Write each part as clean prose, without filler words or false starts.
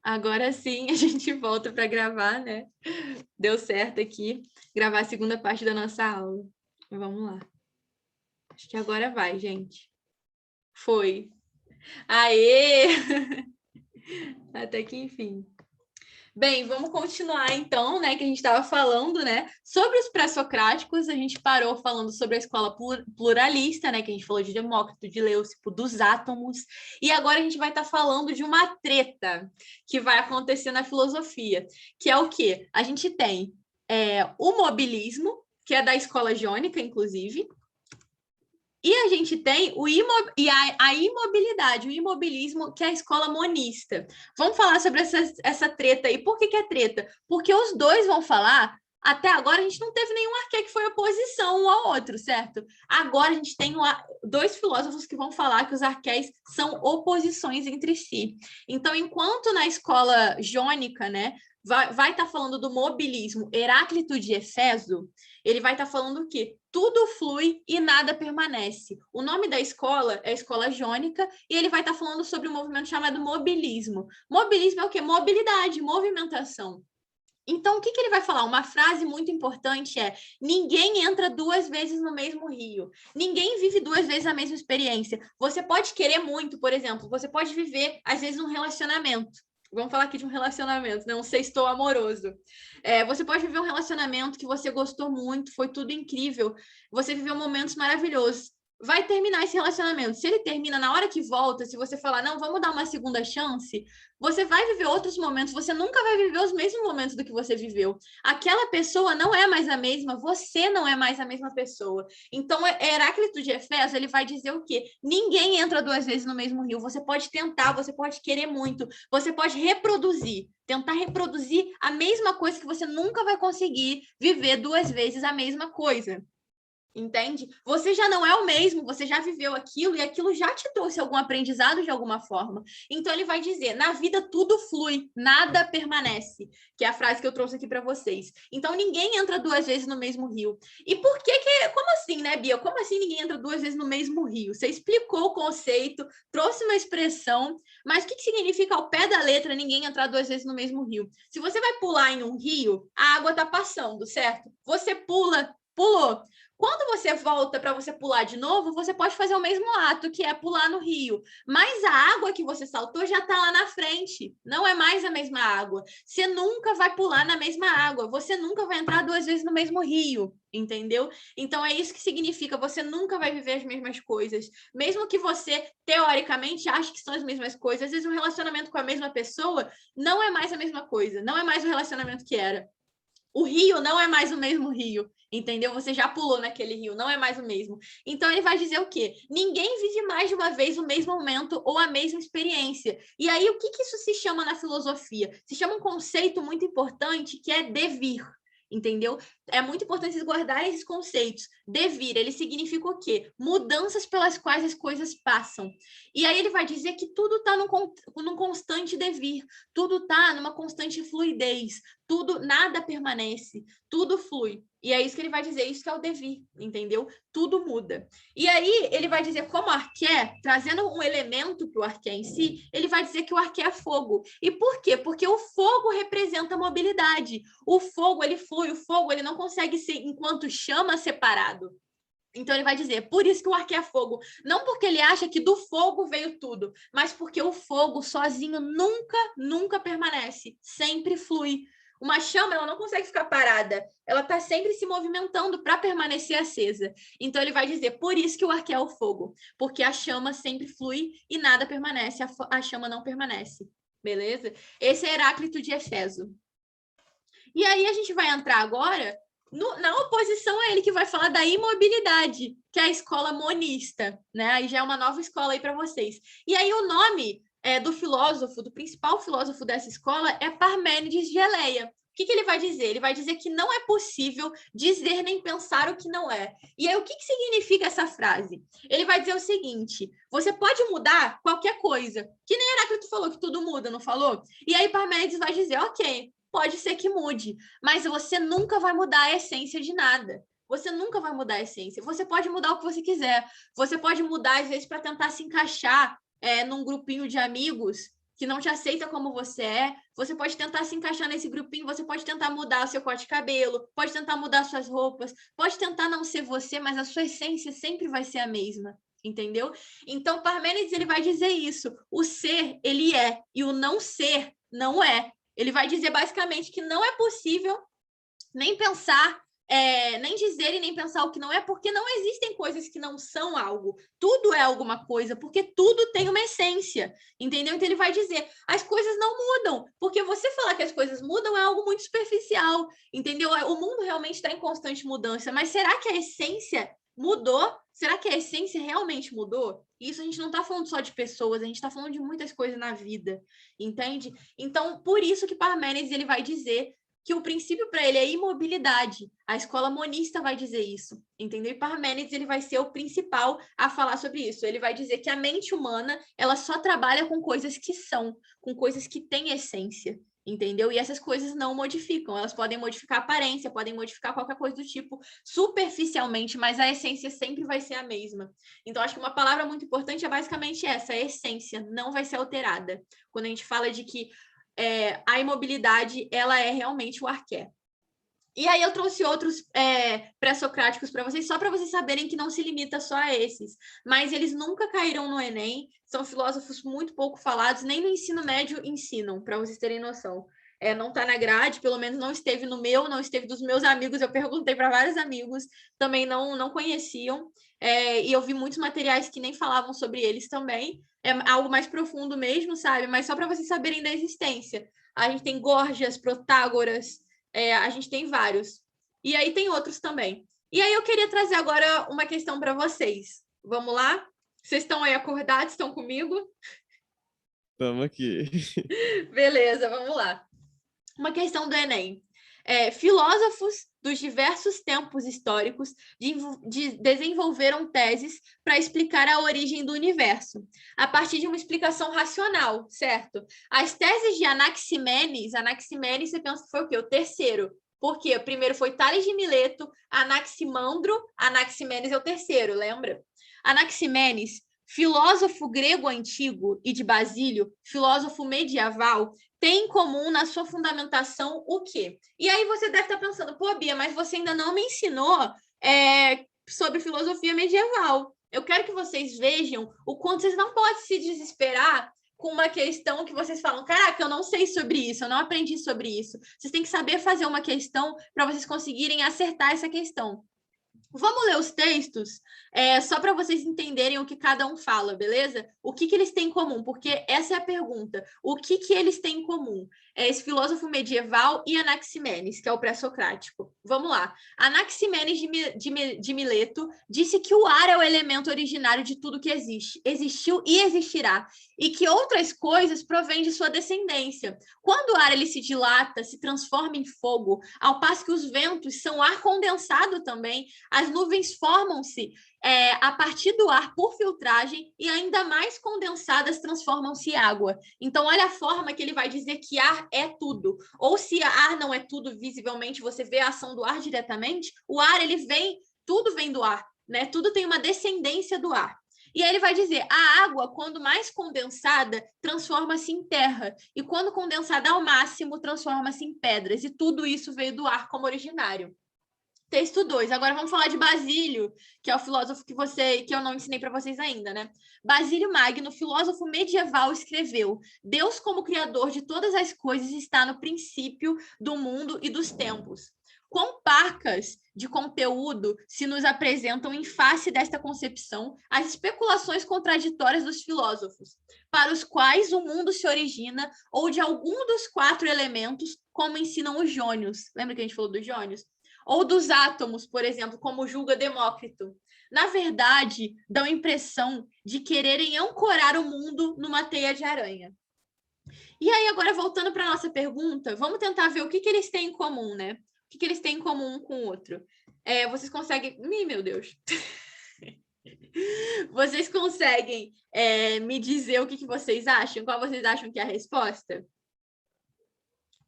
Agora sim a gente volta para gravar, né? Deu certo aqui, gravar a segunda parte da nossa aula. Vamos lá. Acho que agora vai, gente. Foi. Aê! Até que enfim. Bem, vamos continuar então, né, que a gente estava falando, né, sobre os pré-socráticos. A gente parou falando sobre a escola pluralista, né, que a gente falou de Demócrito, de Leucipo, dos átomos, e agora a gente vai estar falando de uma treta que vai acontecer na filosofia, que é o quê? A gente tem o mobilismo, que é da escola jônica, inclusive, e a gente tem a imobilidade, o imobilismo, que é a escola monista. Vamos falar sobre essa treta aí. Por que é treta? Porque os dois vão falar. Até agora, a gente não teve nenhum arqué que foi oposição um ao outro, certo? Agora, a gente tem dois filósofos que vão falar que os arquéis são oposições entre si. Então, enquanto na escola jônica, né, vai estar falando do mobilismo Heráclito de Efeso, ele vai estar falando que tudo flui e nada permanece. O nome da escola é a escola jônica e ele vai estar falando sobre um movimento chamado mobilismo. Mobilismo é o quê? Mobilidade, movimentação. Então, o que ele vai falar? Uma frase muito importante é: ninguém entra duas vezes no mesmo rio. Ninguém vive duas vezes a mesma experiência. Você pode querer muito, por exemplo, você pode viver, às vezes, um relacionamento. Vamos falar aqui de um relacionamento, né? Um sextou amoroso. Você pode viver um relacionamento que você gostou muito, foi tudo incrível. Você viveu momentos maravilhosos. Vai terminar esse relacionamento. Se ele termina na hora que volta, se você falar, não, vamos dar uma segunda chance, você vai viver outros momentos, você nunca vai viver os mesmos momentos do que você viveu. Aquela pessoa não é mais a mesma, você não é mais a mesma pessoa. Então, Heráclito de Efeso, ele vai dizer o quê? Ninguém entra duas vezes no mesmo rio. Você pode tentar, você pode querer muito, você pode reproduzir, tentar reproduzir a mesma coisa que você nunca vai conseguir viver duas vezes a mesma coisa. Entende? Você já não é o mesmo, você já viveu aquilo e aquilo já te trouxe algum aprendizado de alguma forma. Então ele vai dizer: na vida tudo flui, nada permanece, que é a frase que eu trouxe aqui para vocês. Então ninguém entra duas vezes no mesmo rio. E por que como assim, né, Bia? Como assim ninguém entra duas vezes no mesmo rio? Você explicou o conceito, trouxe uma expressão, mas o que significa ao pé da letra ninguém entrar duas vezes no mesmo rio? Se você vai pular em um rio, a água está passando, certo? Você pulou. Quando você volta para você pular de novo, você pode fazer o mesmo ato, que é pular no rio. Mas a água que você saltou já está lá na frente. Não é mais a mesma água. Você nunca vai pular na mesma água. Você nunca vai entrar duas vezes no mesmo rio. Entendeu? Então é isso que significa. Você nunca vai viver as mesmas coisas. Mesmo que você, teoricamente, ache que são as mesmas coisas, às vezes um relacionamento com a mesma pessoa não é mais a mesma coisa. Não é mais o relacionamento que era. O rio não é mais o mesmo rio, entendeu? Você já pulou naquele rio, não é mais o mesmo. Então ele vai dizer o quê? Ninguém vive mais de uma vez o mesmo momento ou a mesma experiência. E aí o que isso se chama na filosofia? Se chama um conceito muito importante que é devir. Entendeu? É muito importante vocês guardarem esses conceitos. Devir, ele significa o quê? Mudanças pelas quais as coisas passam. E aí ele vai dizer que tudo está num constante devir, tudo está numa constante fluidez, nada permanece, tudo flui. E é isso que ele vai dizer, isso que é o devir, entendeu? Tudo muda. E aí ele vai dizer como arqué, trazendo um elemento para o arqué em si, ele vai dizer que o arqué é fogo. E por quê? Porque o fogo representa a mobilidade. O fogo, ele flui, o fogo, ele não consegue ser, enquanto chama, separado. Então ele vai dizer, por isso que o arqué é fogo. Não porque ele acha que do fogo veio tudo, mas porque o fogo sozinho nunca permanece, sempre flui. Uma chama, ela não consegue ficar parada, ela está sempre se movimentando para permanecer acesa. Então ele vai dizer, por isso que o arqué é o fogo, porque a chama sempre flui e nada permanece, a chama não permanece. Beleza? Esse é Heráclito de Efeso. E aí a gente vai entrar agora na oposição a ele, que vai falar da imobilidade, que é a escola monista, né? Aí já é uma nova escola aí para vocês. E aí o nome do filósofo, do principal filósofo dessa escola é Parmênides de Eleia. O que ele vai dizer? Ele vai dizer que não é possível dizer nem pensar o que não é. E aí, o que significa essa frase? Ele vai dizer o seguinte: você pode mudar qualquer coisa, que nem Heráclito falou que tudo muda, não falou? E aí, Parmênides vai dizer: ok, pode ser que mude, mas você nunca vai mudar a essência de nada. Você nunca vai mudar a essência. Você pode mudar o que você quiser. Você pode mudar, às vezes, para tentar se encaixar num grupinho de amigos que não te aceita como você é, você pode tentar se encaixar nesse grupinho, você pode tentar mudar o seu corte de cabelo, pode tentar mudar suas roupas, pode tentar não ser você, mas a sua essência sempre vai ser a mesma, entendeu? Então, Parmênides, ele vai dizer isso, o ser, ele é, e o não ser, não é. Ele vai dizer basicamente que não é possível nem pensar, nem dizer e nem pensar o que não é, porque não existem coisas que não são algo. Tudo é alguma coisa, porque tudo tem uma essência, entendeu? Então ele vai dizer, as coisas não mudam, porque você falar que as coisas mudam é algo muito superficial, entendeu? O mundo realmente está em constante mudança, mas será que a essência mudou? Será que a essência realmente mudou? Isso a gente não está falando só de pessoas, a gente está falando de muitas coisas na vida, entende? Então, por isso que Parmênides ele vai dizer que o princípio para ele é imobilidade. A escola monista vai dizer isso, entendeu? E Parmênides ele vai ser o principal a falar sobre isso. Ele vai dizer que a mente humana ela só trabalha com coisas que são, com coisas que têm essência, entendeu? E essas coisas não modificam. Elas podem modificar a aparência, podem modificar qualquer coisa do tipo superficialmente, mas a essência sempre vai ser a mesma. Então, acho que uma palavra muito importante é basicamente essa: a essência não vai ser alterada. Quando a gente fala de que a imobilidade ela é realmente o arqué. E aí eu trouxe outros pré-socráticos para vocês, só para vocês saberem que não se limita só a esses. Mas eles nunca caíram no Enem, são filósofos muito pouco falados, nem no ensino médio ensinam, para vocês terem noção. Não está na grade, pelo menos não esteve no meu, não esteve dos meus amigos, eu perguntei para vários amigos, também não conheciam, e eu vi muitos materiais que nem falavam sobre eles também, é algo mais profundo mesmo, sabe? Mas só para vocês saberem da existência. A gente tem Górgias, Protágoras, a gente tem vários. E aí tem outros também. E aí eu queria trazer agora uma questão para vocês. Vamos lá? Vocês estão aí acordados? Estão comigo? Estamos aqui. Beleza, vamos lá. Uma questão do Enem. Filósofos dos diversos tempos históricos desenvolveram teses para explicar a origem do universo, a partir de uma explicação racional, certo? As teses de Anaximenes, você pensa que foi o quê? O terceiro. Por quê? O primeiro foi Tales de Mileto, Anaximandro, Anaximenes é o terceiro, lembra? Anaximenes, filósofo grego antigo, e de Basílio, filósofo medieval, tem em comum na sua fundamentação o quê? E aí você deve estar pensando, pô, Bia, mas você ainda não me ensinou sobre filosofia medieval. Eu quero que vocês vejam o quanto vocês não podem se desesperar com uma questão que vocês falam, caraca, eu não sei sobre isso, eu não aprendi sobre isso. Vocês têm que saber fazer uma questão para vocês conseguirem acertar essa questão. Vamos ler os textos, só para vocês entenderem o que cada um fala, beleza? O que eles têm em comum? Porque essa é a pergunta. O que eles têm em comum? Esse filósofo medieval e Anaximenes, que é o pré-socrático. Vamos lá. Anaximenes de Mileto disse que o ar é o elemento originário de tudo que existe, existiu e existirá, e que outras coisas provêm de sua descendência. Quando o ar ele se dilata, se transforma em fogo, ao passo que os ventos são ar condensado também, as nuvens formam-se a partir do ar por filtragem e ainda mais condensadas transformam-se em água. Então, olha a forma que ele vai dizer que ar é tudo. Ou se ar não é tudo visivelmente, você vê a ação do ar diretamente, o ar, ele vem, tudo vem do ar, né? Tudo tem uma descendência do ar. E aí ele vai dizer, a água, quando mais condensada, transforma-se em terra. E quando condensada ao máximo, transforma-se em pedras. E tudo isso veio do ar como originário. Texto 2. Agora vamos falar de Basílio, que é o filósofo que eu não ensinei para vocês ainda, né? Basílio Magno, filósofo medieval, escreveu: Deus, como criador de todas as coisas, está no princípio do mundo e dos tempos. Quão parcas de conteúdo se nos apresentam em face desta concepção as especulações contraditórias dos filósofos, para os quais o mundo se origina ou de algum dos 4 elementos, como ensinam os jônios. Lembra que a gente falou dos jônios? Ou dos átomos, por exemplo, como julga Demócrito. Na verdade, dão a impressão de quererem ancorar o mundo numa teia de aranha. E aí, agora, voltando para a nossa pergunta, vamos tentar ver o que eles têm em comum, né? O que eles têm em comum um com o outro. Vocês conseguem... meu Deus! Vocês conseguem me dizer o que vocês acham? Qual vocês acham que é a resposta?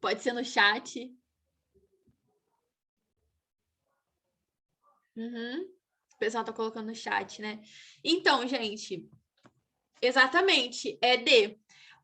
Pode ser no chat. Uhum. O pessoal tá colocando no chat, né? Então, gente, exatamente, é D.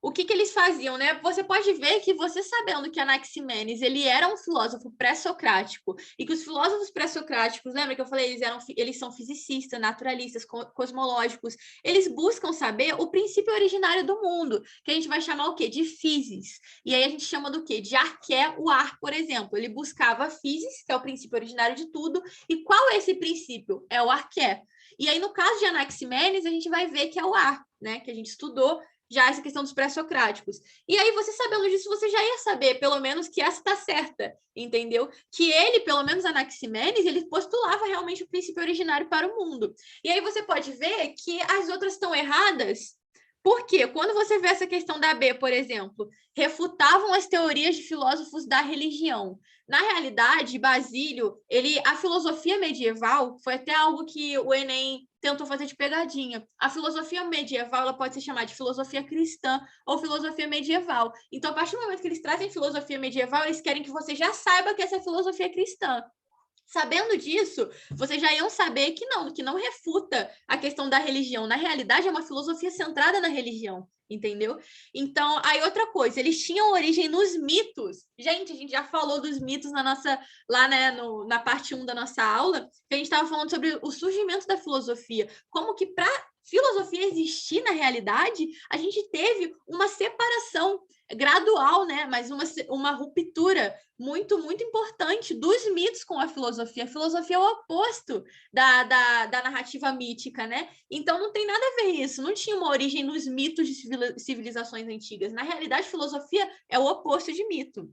o que eles faziam, né? Você pode ver que você sabendo que Anaximenes, ele era um filósofo pré-socrático e que os filósofos pré-socráticos, lembra que eu falei, eles são fisicistas, naturalistas, cosmológicos, eles buscam saber o princípio originário do mundo, que a gente vai chamar o quê? De physis. E aí a gente chama do quê? De arqué, o ar, por exemplo. Ele buscava a physis, que é o princípio originário de tudo, e qual é esse princípio? É o arqué. E aí, no caso de Anaximenes, a gente vai ver que é o ar, né? Que a gente estudou já essa questão dos pré-socráticos. E aí, você sabendo disso, você já ia saber, pelo menos, que essa está certa, entendeu? Que ele, pelo menos Anaximenes, ele postulava realmente o princípio originário para o mundo. E aí você pode ver que as outras estão erradas. Por quê? Quando você vê essa questão da B, por exemplo, refutavam as teorias de filósofos da religião. Na realidade, Basílio, a filosofia medieval foi até algo que o Enem tentou fazer de pegadinha. A filosofia medieval ela pode ser chamada de filosofia cristã ou filosofia medieval. Então, a partir do momento que eles trazem filosofia medieval, eles querem que você já saiba que essa é filosofia cristã. Sabendo disso, vocês já iam saber que não refuta a questão da religião. Na realidade, é uma filosofia centrada na religião, entendeu? Então, aí outra coisa, eles tinham origem nos mitos. Gente, a gente já falou dos mitos lá, né, na parte 1 da nossa aula, que a gente estava falando sobre o surgimento da filosofia. Como que para filosofia existir na realidade, a gente teve uma separação gradual, né? Mas uma ruptura muito, muito importante dos mitos com a filosofia. A filosofia é o oposto da narrativa mítica, né? Então não tem nada a ver isso. Não tinha uma origem nos mitos de civilizações antigas. Na realidade, filosofia é o oposto de mito.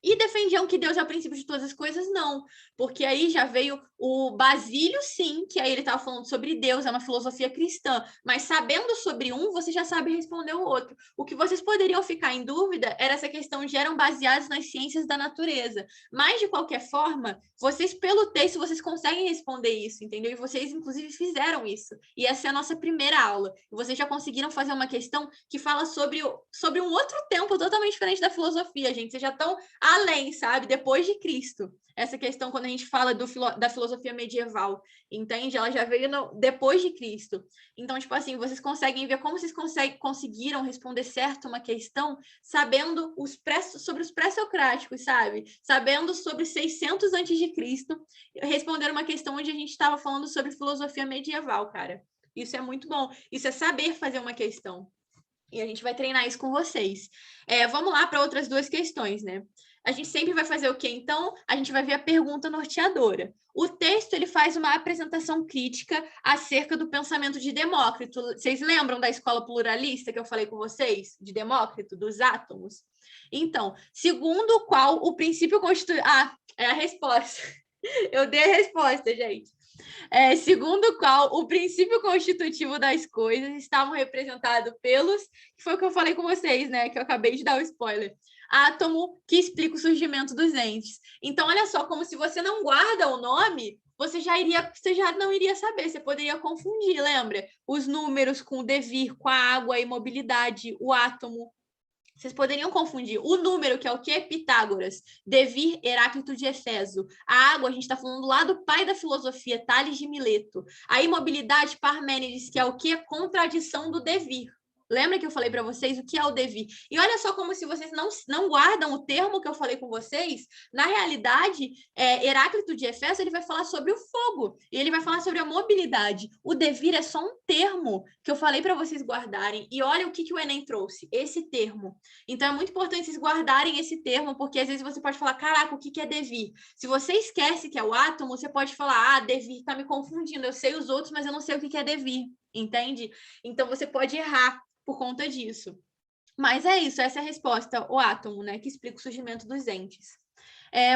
E defendiam que Deus é o princípio de todas as coisas? Não, porque aí já veio o Basílio, sim, que aí ele estava falando sobre Deus, é uma filosofia cristã, mas sabendo sobre um, você já sabe responder o outro. O que vocês poderiam ficar em dúvida era essa questão de eram baseados nas ciências da natureza, mas de qualquer forma, vocês pelo texto, vocês conseguem responder isso, entendeu? E vocês, inclusive, fizeram isso, e essa é a nossa primeira aula, e vocês já conseguiram fazer uma questão que fala sobre um outro tempo totalmente diferente da filosofia, gente, vocês já estão além, sabe? Depois de Cristo. Essa questão, quando a gente fala da filosofia medieval, entende? Ela já veio depois de Cristo. Então, tipo assim, vocês conseguem ver como vocês conseguiram responder certo uma questão sabendo sobre os pré-socráticos, sabe? Sabendo sobre 600 antes de Cristo, responder uma questão onde a gente estava falando sobre filosofia medieval, cara. Isso é muito bom. Isso é saber fazer uma questão. E a gente vai treinar isso com vocês. Vamos lá para outras duas questões, né? A gente sempre vai fazer o quê? Então, a gente vai ver a pergunta norteadora. O texto ele faz uma apresentação crítica acerca do pensamento de Demócrito. Vocês lembram da escola pluralista que eu falei com vocês? De Demócrito, dos átomos? Então, segundo o qual o princípio constitui... Ah, é a resposta. Eu dei a resposta, gente. Segundo o qual o princípio constitutivo das coisas estavam representados pelos, que foi o que eu falei com vocês, né? Que eu acabei de dar o spoiler. Átomo que explica o surgimento dos entes. Então, olha só, como se você não guarda o nome, você já não iria saber, você poderia confundir, lembra? Os números com o devir, com a água, a imobilidade, o átomo. Vocês poderiam confundir o número, que é o quê? Pitágoras. Devir, Heráclito de Efeso. A água, a gente está falando lá do pai da filosofia, Tales de Mileto. A imobilidade, Parmênides, que é o quê? Contradição do devir. Lembra que eu falei para vocês o que é o devir? E olha só como se vocês não guardam o termo que eu falei com vocês. Na realidade, Heráclito de Efeso ele vai falar sobre o fogo. E ele vai falar sobre a mobilidade. O devir é só um termo que eu falei para vocês guardarem. E olha o que o Enem trouxe. Esse termo. Então, é muito importante vocês guardarem esse termo, porque às vezes você pode falar, caraca, o que é devir? Se você esquece que é o átomo, você pode falar, devir está me confundindo. Eu sei os outros, mas eu não sei o que é devir. Entende? Então, você pode errar por conta disso. Mas é isso, essa é a resposta, o átomo, né, que explica o surgimento dos entes.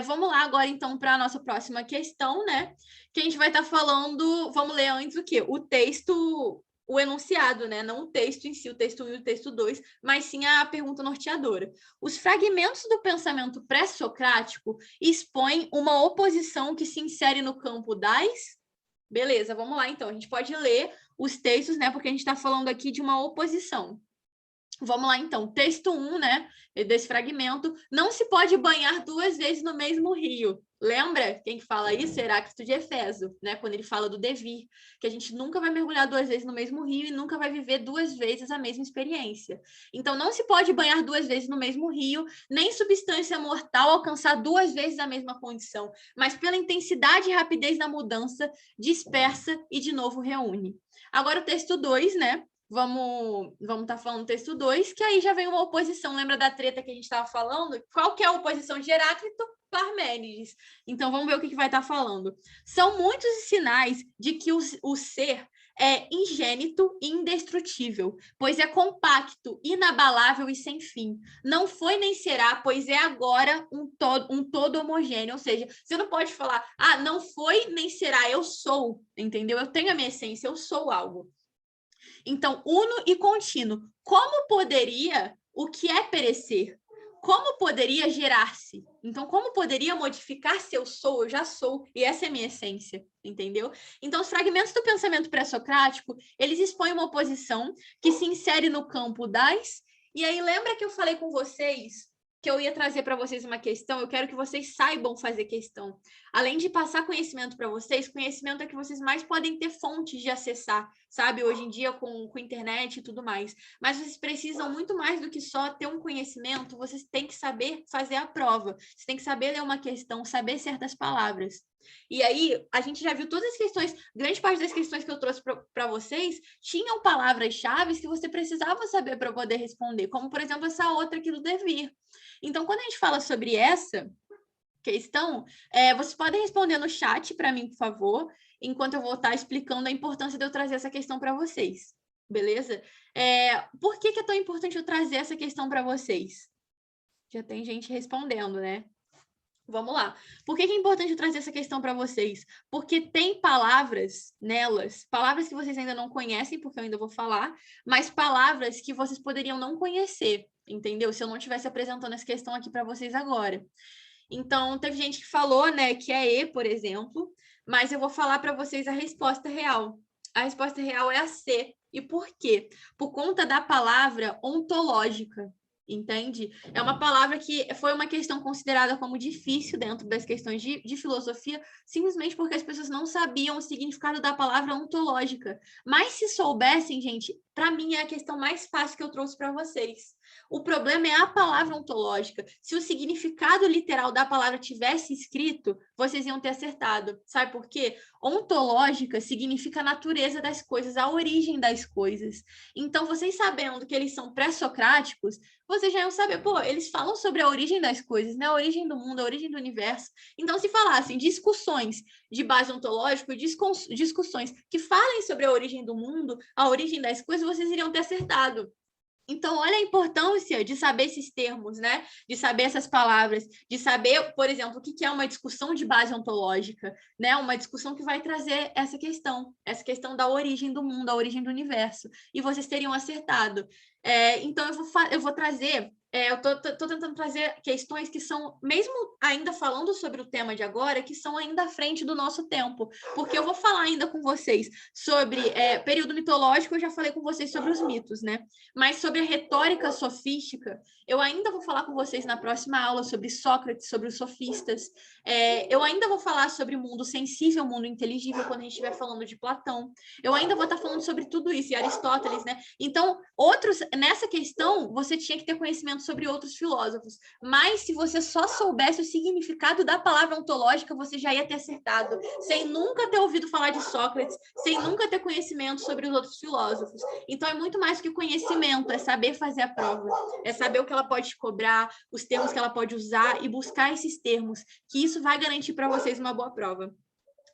Vamos lá agora, então, para a nossa próxima questão, né, que a gente vai estar falando, vamos ler antes o quê? O texto, o enunciado, né, não o texto em si, o texto 1 e o texto 2, mas sim a pergunta norteadora. Os fragmentos do pensamento pré-socrático expõem uma oposição que se insere no campo das... Beleza, vamos lá, então, a gente pode ler os textos, né? Porque a gente está falando aqui de uma oposição. Vamos lá, então. Texto 1, né? Desse fragmento. Não se pode banhar 2 vezes no mesmo rio. Lembra quem que fala isso? Heráclito de Éfeso, né? Quando ele fala do devir, que a gente nunca vai mergulhar 2 vezes no mesmo rio e nunca vai viver 2 vezes a mesma experiência. Então, não se pode banhar 2 vezes no mesmo rio, nem substância mortal alcançar 2 vezes a mesma condição, mas pela intensidade e rapidez da mudança, dispersa e de novo reúne. Agora o texto 2, né? Vamos estar falando do texto 2, que aí já vem uma oposição. Lembra da treta que a gente estava falando? Qual que é a oposição de Heráclito? Parménides. Então, vamos ver o que vai estar falando. São muitos os sinais de que o ser é ingênito e indestrutível, pois é compacto, inabalável e sem fim. Não foi nem será, pois é agora um todo homogêneo. Ou seja, você não pode falar, não foi nem será, eu sou, entendeu? Eu tenho a minha essência, eu sou algo. Então, uno e contínuo. Como poderia o que é perecer? Como poderia gerar-se? Então, como poderia modificar se eu sou, eu já sou, e essa é a minha essência, entendeu? Então, os fragmentos do pensamento pré-socrático, eles expõem uma oposição que se insere no campo das... E aí, lembra que eu falei com vocês que eu ia trazer para vocês uma questão? Eu quero que vocês saibam fazer questão. Além de passar conhecimento para vocês, conhecimento é que vocês mais podem ter fontes de acessar, sabe? Hoje em dia, com internet e tudo mais. Mas vocês precisam muito mais do que só ter um conhecimento, vocês têm que saber fazer a prova. Vocês têm que saber ler uma questão, saber certas palavras. E aí, a gente já viu todas as questões, grande parte das questões que eu trouxe para vocês tinham palavras-chave que você precisava saber para poder responder, como, por exemplo, essa outra aqui do devir. Então, quando a gente fala sobre essa questão, vocês podem responder no chat para mim, por favor, enquanto eu vou estar explicando a importância de eu trazer essa questão para vocês, beleza? Por que é tão importante eu trazer essa questão para vocês? Já tem gente respondendo, né? Vamos lá. Por que é importante eu trazer essa questão para vocês? Porque tem palavras nelas, palavras que vocês ainda não conhecem, porque eu ainda vou falar, mas palavras que vocês poderiam não conhecer, entendeu? Se eu não estivesse apresentando essa questão aqui para vocês agora. Então, teve gente que falou, né, que é E, por exemplo, mas eu vou falar para vocês a resposta real. A resposta real é a C. E por quê? Por conta da palavra ontológica. Entende? É uma palavra que foi uma questão considerada como difícil dentro das questões de filosofia, simplesmente porque as pessoas não sabiam o significado da palavra ontológica. Mas se soubessem, gente, para mim é a questão mais fácil que eu trouxe para vocês. O problema é a palavra ontológica. Se o significado literal da palavra tivesse escrito, vocês iam ter acertado. Sabe por quê? Ontológica significa a natureza das coisas, a origem das coisas. Então, vocês sabendo que eles são pré-socráticos, vocês já iam saber, eles falam sobre a origem das coisas, né? A origem do mundo, a origem do universo. Então, se falassem discussões de base ontológica, discussões que falem sobre a origem do mundo, a origem das coisas, vocês iriam ter acertado. Então, olha a importância de saber esses termos, né? De saber essas palavras, de saber, por exemplo, o que é uma discussão de base ontológica, né? Uma discussão que vai trazer essa questão da origem do mundo, a origem do universo. E vocês teriam acertado. Então, eu vou trazer... eu estou tentando trazer questões que são, mesmo ainda falando sobre o tema de agora, que são ainda à frente do nosso tempo. Porque eu vou falar ainda com vocês sobre período mitológico, eu já falei com vocês sobre os mitos, né? Mas sobre a retórica sofística, eu ainda vou falar com vocês na próxima aula sobre Sócrates, sobre os sofistas. Eu ainda vou falar sobre o mundo sensível, o mundo inteligível, quando a gente estiver falando de Platão. Eu ainda vou estar falando sobre tudo isso, e Aristóteles, né? Então, nessa questão, você tinha que ter conhecimento sobre outros filósofos. Mas se você só soubesse o significado da palavra ontológica, você já ia ter acertado, sem nunca ter ouvido falar de Sócrates, sem nunca ter conhecimento sobre os outros filósofos. Então, é muito mais que conhecimento, é saber fazer a prova, é saber o que ela pode cobrar, os termos que ela pode usar e buscar esses termos, que isso vai garantir para vocês uma boa prova.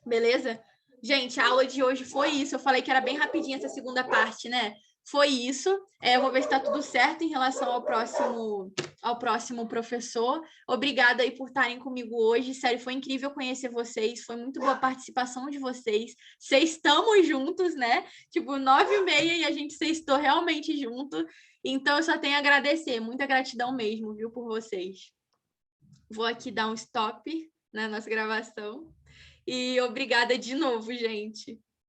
Beleza? Gente, a aula de hoje foi isso. Eu falei que era bem rapidinha essa segunda parte, né? Foi isso. Eu vou ver se está tudo certo em relação ao próximo professor. Obrigada aí por estarem comigo hoje. Sério, foi incrível conhecer vocês. Foi muito boa a participação de vocês. Vocês estamos juntos, né? Tipo, 9h30 e a gente sextou realmente junto. Então, eu só tenho a agradecer. Muita gratidão mesmo, viu, por vocês. Vou aqui dar um stop na nossa gravação. E obrigada de novo, gente.